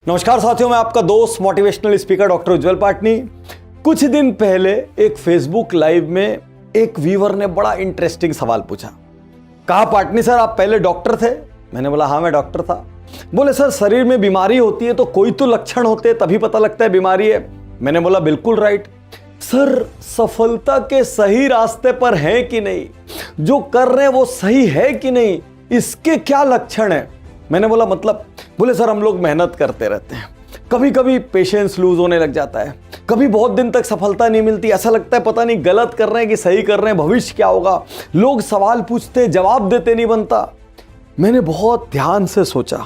नमस्कार साथियों, मैं आपका दोस्त मोटिवेशनल स्पीकर डॉक्टर उज्जवल पाटनी। कुछ दिन पहले एक फेसबुक लाइव में एक व्यूअर ने बड़ा इंटरेस्टिंग सवाल पूछा। कहा, पाटनी सर आप पहले डॉक्टर थे? मैंने बोला हाँ मैं डॉक्टर था। बोले सर शरीर में बीमारी होती है तो कोई तो लक्षण होते हैं तभी पता लगता है बीमारी है। मैंने बोला बिल्कुल राइट। सर सफलता के सही रास्ते पर हैं कि नहीं, जो कर रहे हैं वो सही है कि नहीं, इसके क्या लक्षण है? मैंने बोला मतलब? बोले सर हम लोग मेहनत करते रहते हैं, कभी कभी पेशेंस लूज होने लग जाता है, कभी बहुत दिन तक सफलता नहीं मिलती, ऐसा लगता है पता नहीं गलत कर रहे हैं कि सही कर रहे हैं, भविष्य क्या होगा। लोग सवाल पूछते जवाब देते नहीं बनता। मैंने बहुत ध्यान से सोचा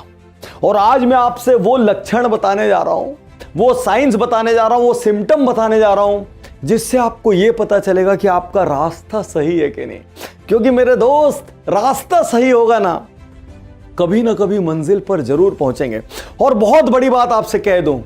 और आज मैं आपसे वो लक्षण बताने जा रहा हूं, वो साइंस बताने जा रहा हूं, वो सिम्टम बताने जा रहा हूं, जिससे आपको यह पता चलेगा कि आपका रास्ता सही है कि नहीं। क्योंकि मेरे दोस्त, रास्ता सही होगा ना कभी मंजिल पर जरूर पहुंचेंगे। और बहुत बड़ी बात आपसे कह दूं,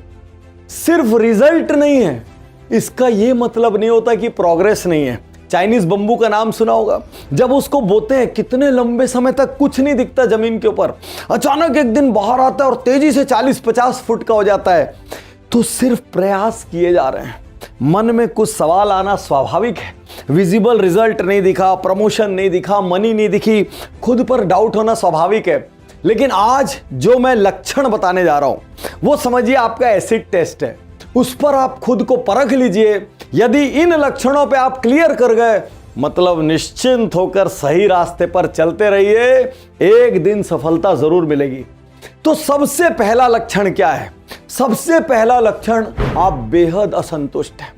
सिर्फ रिजल्ट नहीं है, इसका यह मतलब नहीं होता कि प्रोग्रेस नहीं है। चाइनीज बंबू का नाम सुना होगा। जब उसको बोते हैं कितने लंबे समय तक कुछ नहीं दिखता जमीन के ऊपर, अचानक एक दिन बाहर आता है और तेजी से 40-50 फुट का हो जाता है। तो सिर्फ प्रयास किए जा रहे हैं। मन में कुछ सवाल आना स्वाभाविक है। विजिबल रिजल्ट नहीं दिखा, प्रमोशन नहीं दिखा, मनी नहीं दिखी, खुद पर डाउट होना स्वाभाविक है। लेकिन आज जो मैं लक्षण बताने जा रहा हूं वो समझिए आपका एसिड टेस्ट है। उस पर आप खुद को परख लीजिए। यदि इन लक्षणों पे आप क्लियर कर गए, मतलब निश्चिंत होकर सही रास्ते पर चलते रहिए, एक दिन सफलता जरूर मिलेगी। तो सबसे पहला लक्षण क्या है? सबसे पहला लक्षण, आप बेहद असंतुष्ट हैं।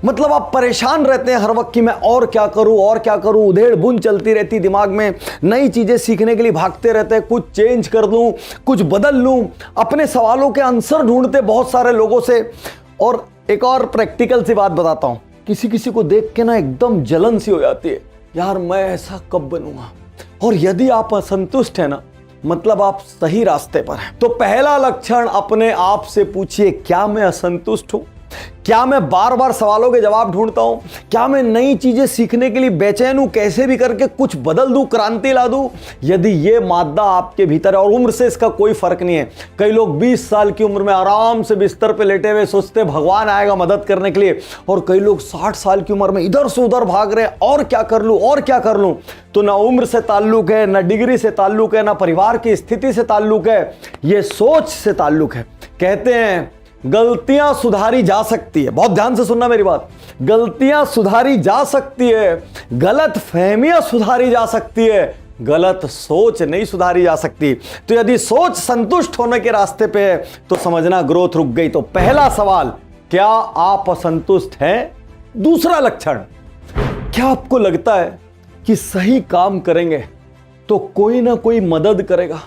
मतलब आप परेशान रहते हैं हर वक्त कि मैं और क्या करूं, उधेड़ बुन चलती रहती दिमाग में, नई चीजें सीखने के लिए भागते रहते हैं, कुछ चेंज कर दूं, कुछ बदल लूं, अपने सवालों के आंसर ढूंढते बहुत सारे लोगों से। और एक और प्रैक्टिकल सी बात बताता हूं, किसी को देख के ना एकदम जलन सी हो जाती है, यार मैं ऐसा कब बनूंगा। और यदि आप असंतुष्ट है ना, मतलब आप सही रास्ते पर हैं। तो पहला लक्षण, अपने आप से पूछिए, क्या मैं असंतुष्ट हूं? क्या मैं बार बार सवालों के जवाब ढूंढता हूं? क्या मैं नई चीजें सीखने के लिए बेचैन हूं, कैसे भी करके कुछ बदल दूं, क्रांति ला दूं? यदि ये मादा आपके भीतर है, और उम्र से इसका कोई फर्क नहीं है। कई लोग 20 साल की उम्र में आराम से बिस्तर पे लेटे हुए सोचते भगवान आएगा मदद करने के लिए, और कई लोग 60 साल की उम्र में इधर से उधर भाग रहे हैं, और क्या कर लूं। तो ना उम्र से ताल्लुक है, ना डिग्री से ताल्लुक है, ना परिवार की स्थिति से ताल्लुक है, ये सोच से ताल्लुक है। कहते हैं गलतियां सुधारी जा सकती है, बहुत ध्यान से सुनना मेरी बात, गलतियां सुधारी जा सकती है, गलत फहमियां सुधारी जा सकती है, गलत सोच नहीं सुधारी जा सकती। तो यदि सोच संतुष्ट होने के रास्ते पे है तो समझना ग्रोथ रुक गई। तो पहला सवाल, क्या आप असंतुष्ट हैं? दूसरा लक्षण, क्या आपको लगता है कि सही काम करेंगे तो कोई ना कोई मदद करेगा?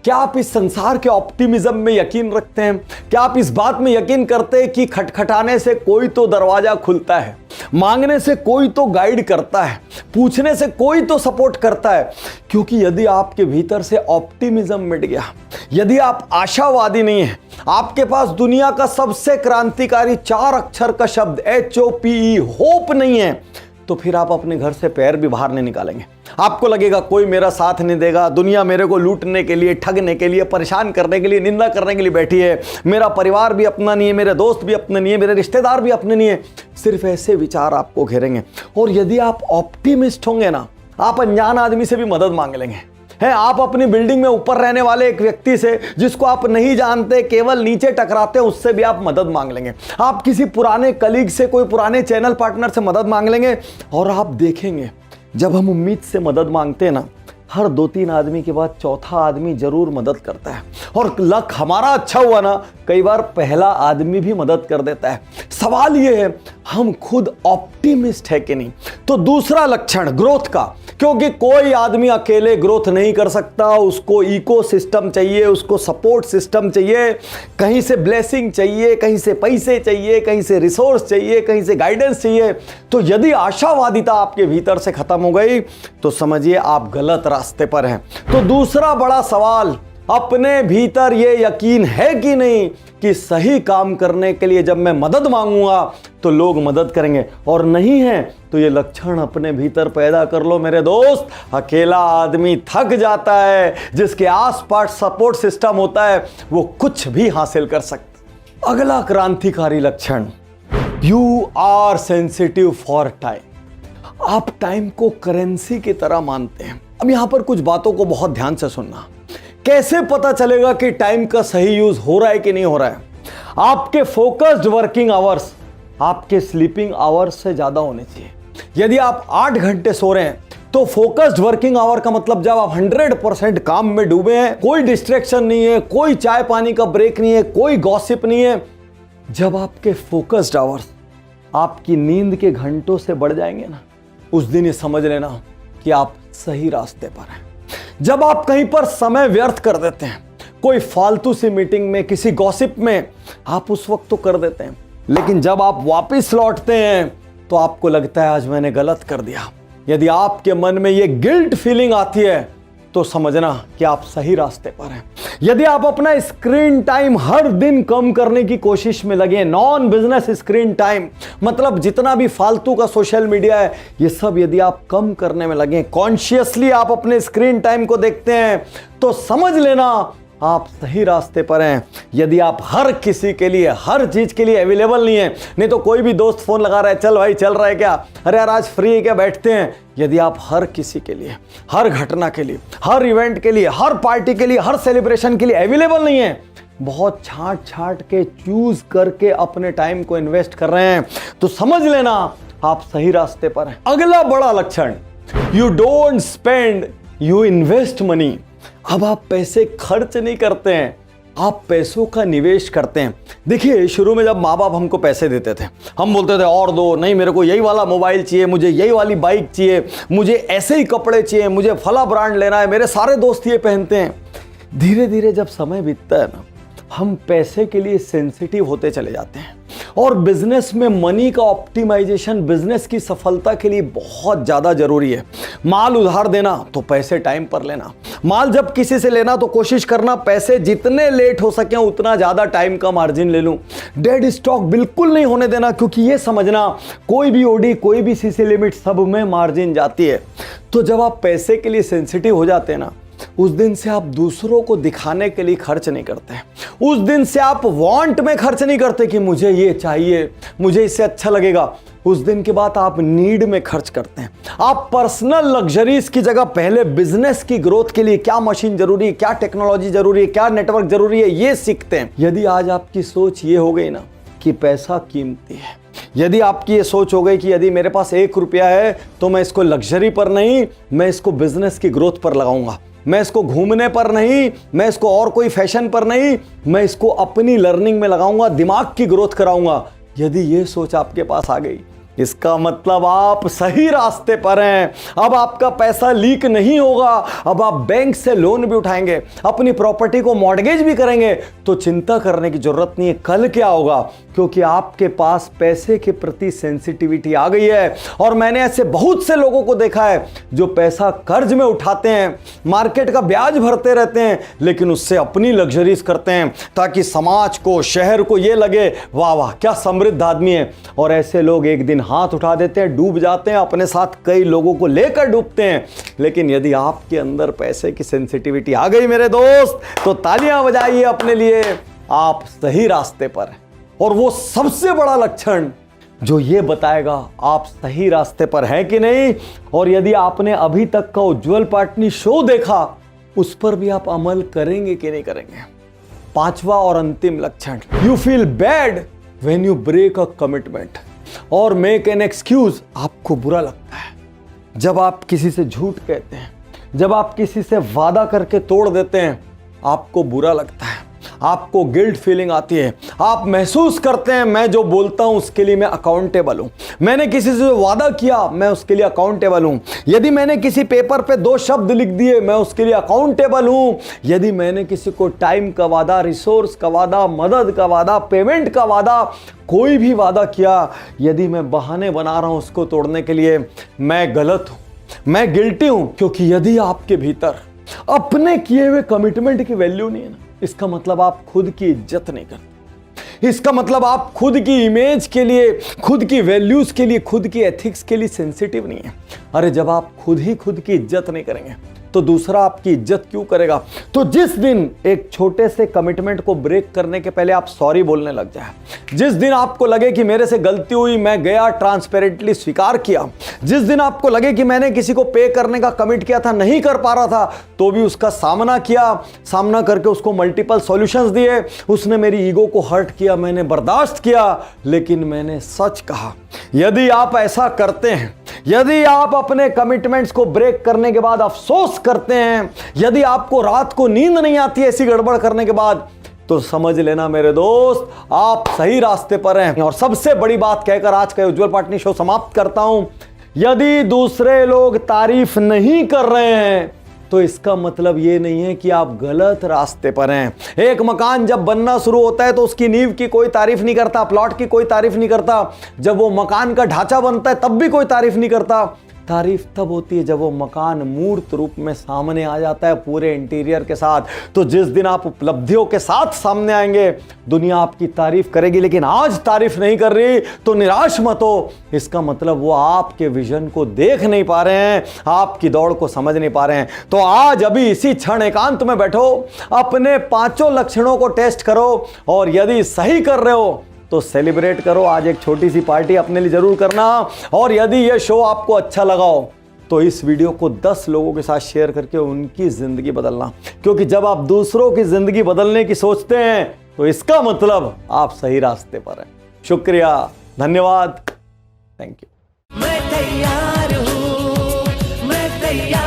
क्या आप इस संसार के ऑप्टिमिज्म में यकीन रखते हैं? क्या आप इस बात में यकीन करते हैं कि खटखटाने से कोई तो दरवाजा खुलता है, मांगने से कोई तो गाइड करता है, पूछने से कोई तो सपोर्ट करता है? क्योंकि यदि आपके भीतर से ऑप्टिमिज्म मिट गया, यदि आप आशावादी नहीं हैं, आपके पास दुनिया का सबसे क्रांतिकारी 4 अक्षर का शब्द HOPE होप नहीं है, तो फिर आप अपने घर से पैर भी बाहर नहीं निकालेंगे। आपको लगेगा कोई मेरा साथ नहीं देगा, दुनिया मेरे को लूटने के लिए, ठगने के लिए, परेशान करने के लिए, निंदा करने के लिए बैठी है, मेरा परिवार भी अपना नहीं है, मेरे दोस्त भी अपने नहीं है, मेरे रिश्तेदार भी अपने नहीं है। सिर्फ ऐसे विचार आपको घेरेंगे। और यदि आप ऑप्टिमिस्ट होंगे ना, आप अनजान आदमी से भी मदद मांग लेंगे। है आप अपनी बिल्डिंग में ऊपर रहने वाले एक व्यक्ति से, जिसको आप नहीं जानते, केवल नीचे टकराते हैं, उससे भी आप मदद मांग लेंगे। आप किसी पुराने कलीग से, कोई पुराने चैनल पार्टनर से मदद मांग लेंगे। और आप देखेंगे जब हम उम्मीद से मदद मांगते हैं ना, हर 2-3 आदमी के बाद चौथा आदमी जरूर मदद करता है। और लक हमारा अच्छा हुआ ना, कई बार पहला आदमी भी मदद कर देता है। सवाल यह है हम खुद ऑप्टिमिस्ट है कि नहीं। तो दूसरा लक्षण ग्रोथ का, क्योंकि कोई आदमी अकेले ग्रोथ नहीं कर सकता, उसको इकोसिस्टम चाहिए, उसको सपोर्ट सिस्टम चाहिए, कहीं से ब्लेसिंग चाहिए, कहीं से पैसे चाहिए, कहीं से रिसोर्स चाहिए, कहीं से गाइडेंस चाहिए। तो यदि आशावादिता आपके भीतर से खत्म हो गई तो समझिए आप गलत रास्ते पर हैं। तो दूसरा बड़ा सवाल, अपने भीतर ये यकीन है कि नहीं कि सही काम करने के लिए जब मैं मदद मांगूंगा तो लोग मदद करेंगे, और नहीं है तो ये लक्षण अपने भीतर पैदा कर लो मेरे दोस्त। अकेला आदमी थक जाता है, जिसके आसपास सपोर्ट सिस्टम होता है वो कुछ भी हासिल कर सकता। अगला क्रांतिकारी लक्षण, you are sensitive for time. आप टाइम को करेंसी की तरह मानते हैं। अब यहां पर कुछ बातों को बहुत ध्यान से सुनना। कैसे पता चलेगा कि टाइम का सही यूज हो रहा है कि नहीं हो रहा है? आपके फोकस्ड वर्किंग आवर्स आपके स्लीपिंग आवर्स से ज्यादा होने चाहिए। यदि आप 8 घंटे सो रहे हैं तो फोकस्ड वर्किंग आवर का मतलब जब आप 100% काम में डूबे हैं, कोई डिस्ट्रैक्शन नहीं है, कोई चाय पानी का ब्रेक नहीं है, कोई गॉसिप नहीं है। जब आपके फोकस्ड आवर्स आपकी नींद के घंटों से बढ़ जाएंगे ना, उस दिन ये समझ लेना कि आप सही रास्ते पर हैं। जब आप कहीं पर समय व्यर्थ कर देते हैं, कोई फालतू सी मीटिंग में, किसी गॉसिप में, आप उस वक्त तो कर देते हैं, लेकिन जब आप वापस लौटते हैं तो आपको लगता है आज मैंने गलत कर दिया। यदि आपके मन में ये गिल्ट फीलिंग आती है तो समझना कि आप सही रास्ते पर हैं। यदि आप अपना स्क्रीन टाइम हर दिन कम करने की कोशिश में लगे, नॉन बिजनेस स्क्रीन टाइम मतलब जितना भी फालतू का सोशल मीडिया है ये सब यदि आप कम करने में लगे, कॉन्शियसली आप अपने स्क्रीन टाइम को देखते हैं, तो समझ लेना आप सही रास्ते पर हैं। यदि आप हर किसी के लिए, हर चीज के लिए अवेलेबल नहीं है, नहीं तो कोई भी दोस्त फोन लगा रहा है, चल भाई चल रहा है क्या, अरे यार आज फ्री है क्या, बैठते हैं। यदि आप हर किसी के लिए, हर घटना के लिए, हर इवेंट के लिए, हर पार्टी के लिए, हर सेलिब्रेशन के लिए अवेलेबल नहीं है, बहुत छांट के चूज करके अपने टाइम को इन्वेस्ट कर रहे हैं, तो समझ लेना आप सही रास्ते पर हैं। अगला बड़ा लक्षण, you don't spend, you invest money. अब आप पैसे खर्च नहीं करते हैं, आप पैसों का निवेश करते हैं। देखिए, शुरू में जब माँ बाप हमको पैसे देते थे, हम बोलते थे और दो, नहीं मेरे को यही वाला मोबाइल चाहिए, मुझे यही वाली बाइक चाहिए, मुझे ऐसे ही कपड़े चाहिए, मुझे फला ब्रांड लेना है, मेरे सारे दोस्त ये पहनते हैं। धीरे धीरे जब समय बीतता है ना, हम पैसे के लिए सेंसिटिव होते चले जाते हैं, और बिजनेस में मनी का ऑप्टिमाइजेशन बिजनेस की सफलता के लिए बहुत ज्यादा जरूरी है। माल उधार देना तो पैसे टाइम पर लेना, माल जब किसी से लेना तो कोशिश करना पैसे जितने लेट हो सके उतना ज्यादा टाइम का मार्जिन ले लूं। डेड स्टॉक बिल्कुल नहीं होने देना, क्योंकि ये समझना कोई भी ओडी, कोई भी सीसी लिमिट, सब में मार्जिन जाती है। तो जब आप पैसे के लिए सेंसिटिव हो जाते हैं ना, उस दिन से आप दूसरों को दिखाने के लिए खर्च नहीं करते, उस दिन से आप वांट में खर्च नहीं करते कि मुझे ये चाहिए, मुझे इससे अच्छा लगेगा। उस दिन के बाद आप नीड में खर्च करते हैं। आप पर्सनल लग्जरीज की जगह पहले बिजनेस की ग्रोथ के लिए क्या मशीन जरूरी है, क्या टेक्नोलॉजी जरूरी है, क्या नेटवर्क जरूरी है, ये सीखते हैं। यदि आज आपकी सोच ये हो गई ना कि पैसा कीमती है, यदि आपकी ये सोच हो गई कि यदि मेरे पास 1 रुपया है तो मैं इसको लग्जरी पर नहीं, मैं इसको बिजनेस की ग्रोथ पर लगाऊंगा, मैं इसको घूमने पर नहीं, मैं इसको और कोई फैशन पर नहीं, मैं इसको अपनी लर्निंग में लगाऊंगा, दिमाग की ग्रोथ कराऊंगा। यदि ये सोच आपके पास आ गई, इसका मतलब आप सही रास्ते पर हैं। अब आपका पैसा लीक नहीं होगा, अब आप बैंक से लोन भी उठाएंगे, अपनी प्रॉपर्टी को मॉर्गेज भी करेंगे, तो चिंता करने की जरूरत नहीं है कल क्या होगा, क्योंकि आपके पास पैसे के प्रति सेंसिटिविटी आ गई है। और मैंने ऐसे बहुत से लोगों को देखा है जो पैसा कर्ज में उठाते हैं, मार्केट का ब्याज भरते रहते हैं, लेकिन उससे अपनी लग्जरीज करते हैं ताकि समाज को, शहर को ये लगे वाह वाह क्या समृद्ध आदमी है। और ऐसे लोग एक दिन हाथ उठा देते हैं, डूब जाते हैं, अपने साथ कई लोगों को लेकर डूबते हैं। लेकिन यदि आपके अंदर पैसे की सेंसिटिविटी आ गई मेरे दोस्त, तो तालियां बजाइए अपने लिए, आप सही रास्ते पर हैं। और वो सबसे बड़ा लक्षण जो ये बताएगा आप सही रास्ते पर हैं कि नहीं, और यदि आपने अभी तक का उज्जवल पाटनी शो देखा, उस पर भी आप अमल करेंगे कि नहीं करेंगे। 5वां और अंतिम लक्षण, you feel bad when you break a commitment और मेक एन एक्सक्यूज। आपको बुरा लगता है जब आप किसी से झूठ कहते हैं, जब आप किसी से वादा करके तोड़ देते हैं, आपको बुरा लगता है, आपको गिल्ट फीलिंग आती है, आप महसूस करते हैं मैं जो बोलता हूं उसके लिए मैं अकाउंटेबल हूं, मैंने किसी से वादा किया मैं उसके लिए अकाउंटेबल हूं, यदि मैंने किसी पेपर पे 2 शब्द लिख दिए मैं उसके लिए अकाउंटेबल हूं, यदि मैंने किसी को टाइम का वादा, रिसोर्स का वादा, मदद का वादा, पेमेंट का वादा, कोई भी वादा किया, यदि मैं बहाने बना रहा हूं उसको तोड़ने के लिए, मैं गलत हूं, मैं गिल्टी हूं। क्योंकि यदि आपके भीतर अपने किए हुए कमिटमेंट की वैल्यू नहीं है ना, इसका मतलब आप खुद की इज्जत नहीं करते। इसका मतलब आप खुद की इमेज के लिए, खुद की वैल्यूज के लिए, खुद की एथिक्स के लिए सेंसिटिव नहीं है। अरे जब आप खुद ही खुद की इज्जत नहीं करेंगे तो दूसरा आपकी इज्जत क्यों करेगा? तो जिस दिन एक छोटे से कमिटमेंट को ब्रेक करने के पहले आप सॉरी बोलने लग जाए, जिस दिन आपको लगे कि मेरे से गलती हुई, मैं गया, ट्रांसपेरेंटली स्वीकार किया, जिस दिन आपको लगे कि मैंने किसी को पे करने का कमिट किया था, नहीं कर पा रहा था, तो भी उसका सामना किया, सामना करके उसको मल्टीपल सॉल्यूशंस दिए, उसने मेरी ईगो को हर्ट किया, मैंने बर्दाश्त किया, लेकिन मैंने सच कहा। यदि आप ऐसा करते हैं, यदि आप अपने कमिटमेंट्स को ब्रेक करने के बाद अफसोस करते हैं, यदि आपको रात को नींद नहीं आती ऐसी गड़बड़ करने के बाद, तो समझ लेना मेरे दोस्त, आप सही रास्ते पर हैं। और सबसे बड़ी बात कहकर आज का उज्जवल पाटनी शो समाप्त करता हूं। यदि दूसरे लोग तारीफ नहीं कर रहे हैं तो इसका मतलब ये नहीं है कि आप गलत रास्ते पर हैं। एक मकान जब बनना शुरू होता है तो उसकी नींव की कोई तारीफ नहीं करता, प्लॉट की कोई तारीफ नहीं करता। जब वो मकान का ढांचा बनता है तब भी कोई तारीफ नहीं करता। तारीफ तब होती है जब वो मकान मूर्त रूप में सामने आ जाता है, पूरे इंटीरियर के साथ। तो जिस दिन आप उपलब्धियों के साथ सामने आएंगे, दुनिया आपकी तारीफ करेगी। लेकिन आज तारीफ नहीं कर रही तो निराश मत हो, इसका मतलब वो आपके विजन को देख नहीं पा रहे हैं, आपकी दौड़ को समझ नहीं पा रहे हैं। तो आज अभी इसी क्षण एकांत में बैठो, अपने 5 लक्षणों को टेस्ट करो, और यदि सही कर रहे हो तो सेलिब्रेट करो। आज एक छोटी सी पार्टी अपने लिए जरूर करना। और यदि यह शो आपको अच्छा लगा हो तो इस वीडियो को 10 लोगों के साथ शेयर करके उनकी जिंदगी बदलना, क्योंकि जब आप दूसरों की जिंदगी बदलने की सोचते हैं तो इसका मतलब आप सही रास्ते पर हैं। शुक्रिया, धन्यवाद, थैंक यू। मैं तैयार हूं, मैं तैयार